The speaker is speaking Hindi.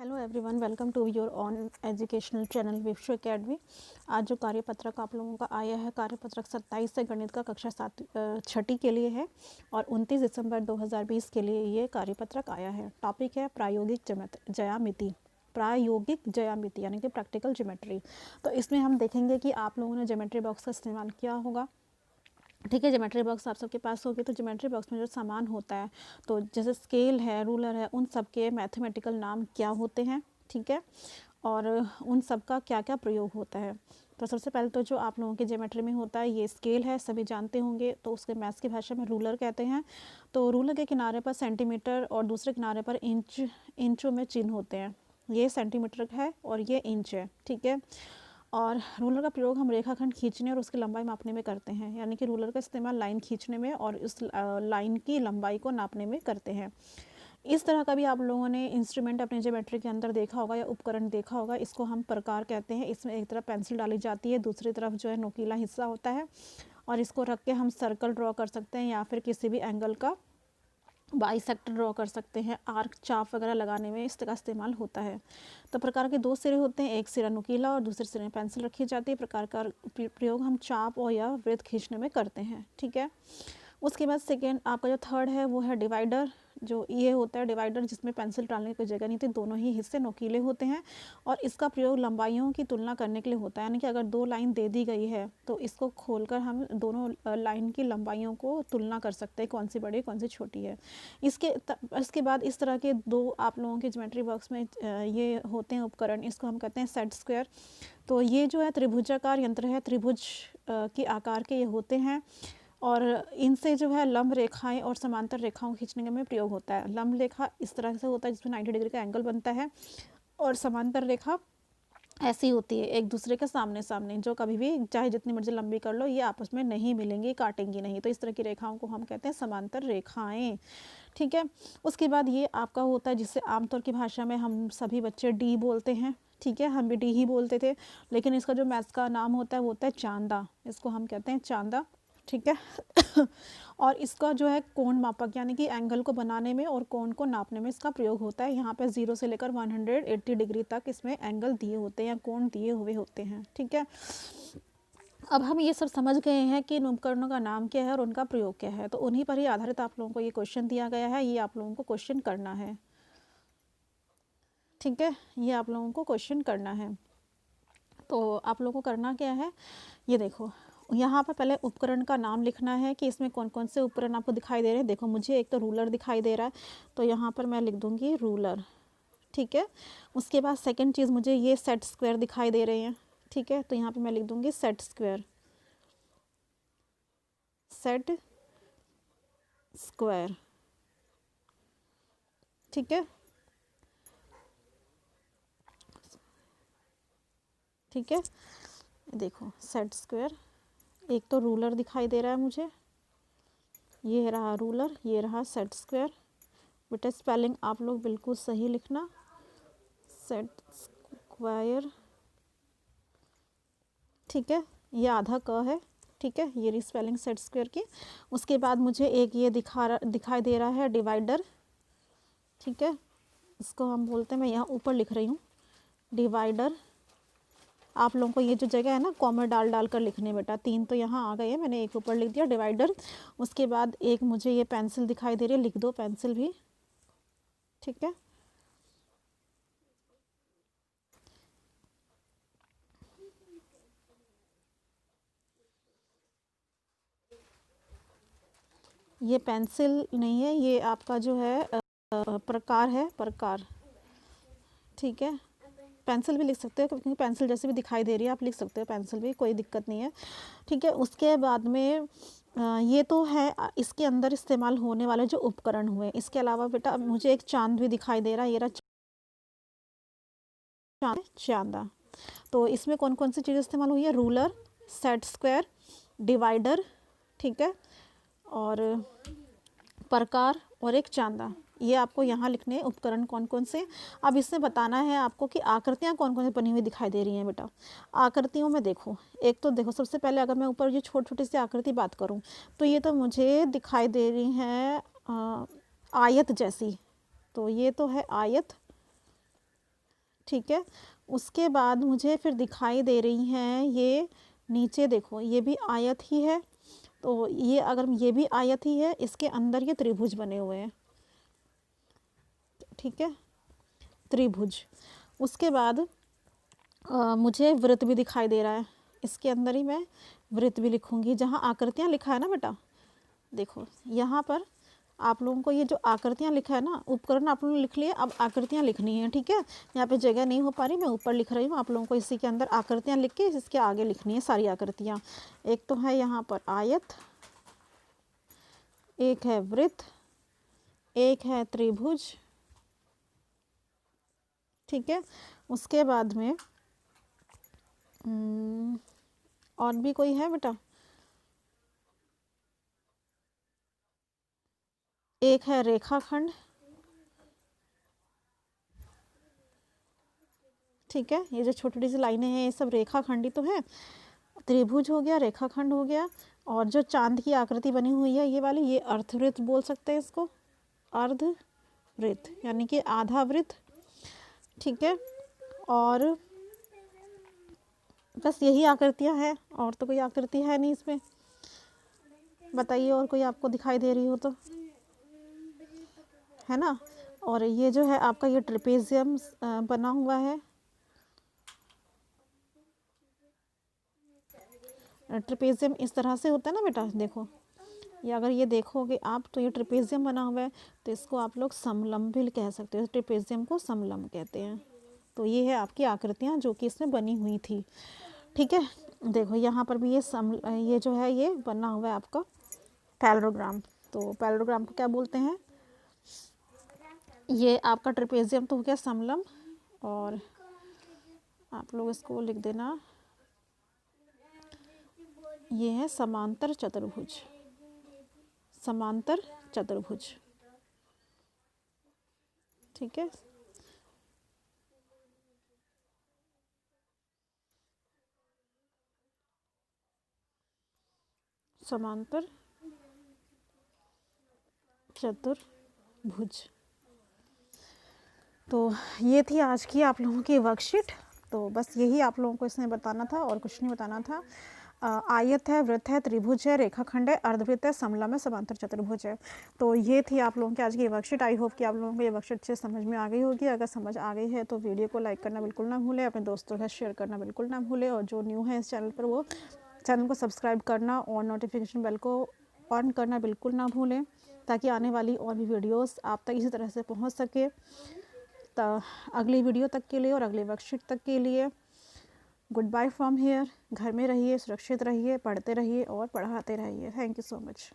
Hello everyone, welcome to your own educational channel Vishwa academy. आज जो कार्यपत्रक आप लोगों का आया है, कार्यपत्रक 27 से गणित का कक्षा 6ठी के लिए है और 29 दिसंबर 2020 के लिए ये कार्यपत्रक आया है। टॉपिक है प्रायोगिक ज्यामिति। प्रायोगिक ज्यामिति यानी कि प्रैक्टिकल ज्योमेट्री। तो इसमें हम देखेंगे कि आप लोगों ने ज्योमेट्री बॉक्स का इस्तेमाल किया होगा। ठीक है, ज्योमेट्री बॉक्स आप सबके पास होगी। तो ज्योमेट्री बॉक्स में जो सामान होता है, तो जैसे स्केल है, रूलर है, उन सब के मैथमेटिकल नाम क्या होते हैं, ठीक है, और उन सब का क्या क्या प्रयोग होता है। तो सबसे पहले तो जो आप लोगों के ज्योमेट्री में होता है, ये स्केल है, सभी जानते होंगे। तो उसके मैथ्स की भाषा में रूलर कहते हैं। तो रूलर के किनारे पर सेंटीमीटर और दूसरे किनारे पर इंचों में चिन्ह होते हैं। ये सेंटीमीटर है और ये इंच है, ठीक है। और रूलर का प्रयोग हम रेखाखंड खींचने और उसकी लंबाई मापने में करते हैं, यानी कि रूलर का इस्तेमाल लाइन खींचने में और उस लाइन की लंबाई को नापने में करते हैं। इस तरह का भी आप लोगों ने इंस्ट्रूमेंट अपने ज्योमेट्री के अंदर देखा होगा या उपकरण देखा होगा। इसको हम प्रकार कहते हैं। इसमें एक तरफ पेंसिल डाली जाती है, दूसरी तरफ जो है नुकीला हिस्सा होता है और इसको रख के हम सर्कल ड्रॉ कर सकते हैं या फिर किसी भी एंगल का बाइसेक्टर ड्रॉ कर सकते हैं। आर्क चाप वगैरह लगाने में इसका इस्तेमाल होता है। तो प्रकार के दो सिरे होते हैं, एक सिरा नुकीला और दूसरे सिरे में पेंसिल रखी जाती है। प्रकार का प्रयोग हम चाप और या वृत्त खींचने में करते हैं, ठीक है। उसके बाद सेकेंड आपका जो थर्ड है वो है डिवाइडर। जो ये होता है डिवाइडर, जिसमें पेंसिल डालने की कोई जगह नहीं थी, दोनों ही हिस्से नुकीले होते हैं और इसका प्रयोग लंबाइयों की तुलना करने के लिए होता है। यानी कि अगर दो लाइन दे दी गई है तो इसको खोलकर हम दोनों लाइन की लंबाइयों को तुलना कर सकते हैं, कौन सी बड़ी कौन सी छोटी है। इसके बाद इस तरह के दो आप लोगों के ज्योमेट्री बॉक्स में ये होते हैं उपकरण, इसको हम कहते हैं सेट स्क्वायर। तो ये जो है त्रिभुजाकार यंत्र है, त्रिभुज के आकार के ये होते हैं और इनसे जो है लंब रेखाएं और समांतर रेखाओं खींचने में प्रयोग होता है। लंब रेखा इस तरह से होता है जिसमें 90 डिग्री का एंगल बनता है और समांतर रेखा ऐसी होती है एक दूसरे के सामने सामने, जो कभी भी चाहे जितनी मर्जी लंबी कर लो ये आपस में नहीं मिलेंगी, काटेंगी नहीं। तो इस तरह की रेखाओं को हम कहते हैं समांतर रेखाएं, ठीक है। उसके बाद ये आपका होता है जिससे आमतौर की भाषा में हम सभी बच्चे डी बोलते हैं, ठीक है। हम भी डी ही बोलते थे, लेकिन इसका जो मैथ्स का नाम होता है वो होता है चांदा। इसको हम कहते हैं चांदा, ठीक है। और इसका जो है कोण मापक यानी कि एंगल को बनाने में और कोण को नापने में इसका प्रयोग होता है। यहाँ पे 0 से लेकर 180 डिग्री तक इसमें एंगल दिए होते हैं या कोण दिए हुए होते हैं, ठीक है। अब हम ये सब समझ गए हैं कि इन उपकरणों का नाम क्या है और उनका प्रयोग क्या है। तो उन्हीं पर ही आधारित आप लोगों को ये क्वेश्चन दिया गया है, ये आप लोगों को क्वेश्चन करना है, ठीक है। ये आप लोगों को क्वेश्चन करना है। तो आप लोगों को करना क्या है, ये देखो यहाँ पर पहले उपकरण का नाम लिखना है कि इसमें कौन कौन से उपकरण आपको दिखाई दे रहे हैं। देखो मुझे एक तो रूलर दिखाई दे रहा है, तो यहाँ पर मैं लिख दूँगी रूलर, ठीक है। उसके बाद सेकंड चीज़ मुझे ये सेट स्क्वायर दिखाई दे रहे हैं, ठीक है। तो यहाँ पे मैं लिख दूँगी सेट स्क्वायर, सेट स्क्वायर, ठीक है, ठीक है। देखो सेट स्क्वायर, एक तो रूलर दिखाई दे रहा है मुझे, ये रहा रूलर, ये रहा सेट स्क्वायर। बेटा स्पेलिंग आप लोग बिल्कुल सही लिखना, सेट स्क्वायर, ठीक है। ये आधा क है, ठीक है, ये रही स्पेलिंग सेट स्क्वायर की। उसके बाद मुझे एक ये दिखाई दे रहा है डिवाइडर, ठीक है। इसको हम बोलते हैं, मैं यहाँ ऊपर लिख रही हूँ डिवाइडर। आप लोगों को ये जो जगह है ना कॉमा डाल डाल कर लिखने, बेटा 3 तो यहाँ आ गए हैं, मैंने एक ऊपर लिख दिया डिवाइडर। उसके बाद एक मुझे ये पेंसिल दिखाई दे रही है, लिख दो पेंसिल भी, ठीक है। ये पेंसिल नहीं है, ये आपका जो है प्रकार है, प्रकार, ठीक है। पेंसिल भी लिख सकते हो क्योंकि पेंसिल जैसे भी दिखाई दे रही है आप लिख सकते हो पेंसिल भी, कोई दिक्कत नहीं है, ठीक है। उसके बाद में ये तो है इसके अंदर इस्तेमाल होने वाले जो उपकरण हुए। इसके अलावा बेटा मुझे एक चांद भी दिखाई दे रहा है, ये रहा चांदा। तो इसमें कौन कौन सी चीज़ें इस्तेमाल हुई है, रूलर, सेट स्क्वायर, डिवाइडर, ठीक है, और प्रकार और एक चांदा। ये आपको यहाँ लिखने हैं उपकरण कौन कौन से। अब इसमें बताना है आपको कि आकृतियाँ कौन कौन सी बनी हुई दिखाई दे रही हैं बेटा। आकृतियों में देखो, एक तो देखो सबसे पहले अगर मैं ऊपर ये छोटी छोटी सी आकृति बात करूँ तो ये तो मुझे दिखाई दे रही हैं आयत जैसी। तो ये तो है आयत, ठीक है। उसके बाद मुझे फिर दिखाई दे रही हैं ये नीचे देखो, ये भी आयत ही है, तो ये अगर ये भी आयत ही है, इसके अंदर ये त्रिभुज बने हुए हैं, ठीक है, त्रिभुज। उसके बाद मुझे वृत्त भी दिखाई दे रहा है, इसके अंदर ही मैं वृत्त भी लिखूंगी। जहाँ आकृतियाँ लिखा है ना बेटा, देखो यहाँ पर आप लोगों को ये जो आकृतियाँ लिखा है ना, उपकरण आप लोगों ने लिख लिए, अब आकृतियाँ लिखनी है, ठीक है। यहाँ पे जगह नहीं हो पा रही, मैं ऊपर लिख रही हूँ, आप लोगों को इसी के अंदर आकृतियाँ लिख के इसके आगे लिखनी है सारी आकृतियाँ। एक तो है यहाँ पर आयत, एक है वृत्त, एक है त्रिभुज, ठीक है। उसके बाद में और भी कोई है बेटा, एक है रेखाखंड, ठीक है। ये जो छोटी छोटी सी लाइनें हैं ये सब रेखाखंड ही तो है। त्रिभुज हो गया, रेखाखंड हो गया, और जो चांद की आकृति बनी हुई है ये वाली, ये अर्धवृत्त बोल सकते हैं इसको, अर्धवृत्त यानी कि आधा वृत्त, ठीक है। और बस यही आकृतियां हैं, और तो कोई आकृति है नहीं इसमें। बताइए और कोई आपको दिखाई दे रही हो तो, है ना। और ये जो है आपका ये ट्रेपेजियम बना हुआ है, ट्रेपेजियम इस तरह से होता है ना बेटा, देखो ये अगर ये देखोगे आप तो ये ट्रेपेजियम बना हुआ है, तो इसको आप लोग समलंब भी कह सकते हो, ट्रेपेजियम को समलंब कहते हैं। तो ये है आपकी आकृतियाँ जो कि इसमें बनी हुई थी, ठीक है। देखो यहाँ पर भी ये जो है ये बना हुआ है आपका पैरेललोग्राम। तो पैरेललोग्राम को क्या बोलते हैं, ये आपका ट्रेपेजियम तो हो गया समलंब, और आप लोग इसको लिख देना, ये है समांतर चतुर्भुज, समांतर चतुर्भुज, ठीक है। समांतर चतुर्भुज। तो ये थी आज की आप लोगों की वर्कशीट। तो बस यही आप लोगों को इसमें बताना था और कुछ नहीं बताना था। आयत है, वृत्त है, त्रिभुज है, रेखाखंड है, अर्धवृत्त है, समलंब है, समांतर चतुर्भुज है। तो ये थी आप लोगों की आज की वर्कशीट। आई होप कि आप लोगों को ये वर्कशीट अच्छे समझ में आ गई होगी। अगर समझ आ गई है तो वीडियो को लाइक करना बिल्कुल ना भूलें, अपने दोस्तों के साथ शेयर करना बिल्कुल ना भूलें, और जो न्यू है इस चैनल पर वो चैनल को सब्सक्राइब करना और नोटिफिकेशन बेल को ऑन करना बिल्कुल ना भूलें, ताकि आने वाली और भी वीडियोस आप तक इसी तरह से पहुंच सके। तो अगली वीडियो तक के लिए और अगली वर्कशीट तक के लिए गुड बाय फ्रॉम हियर। घर में रहिए, सुरक्षित रहिए, पढ़ते रहिए और पढ़ाते रहिए। Thank you so much.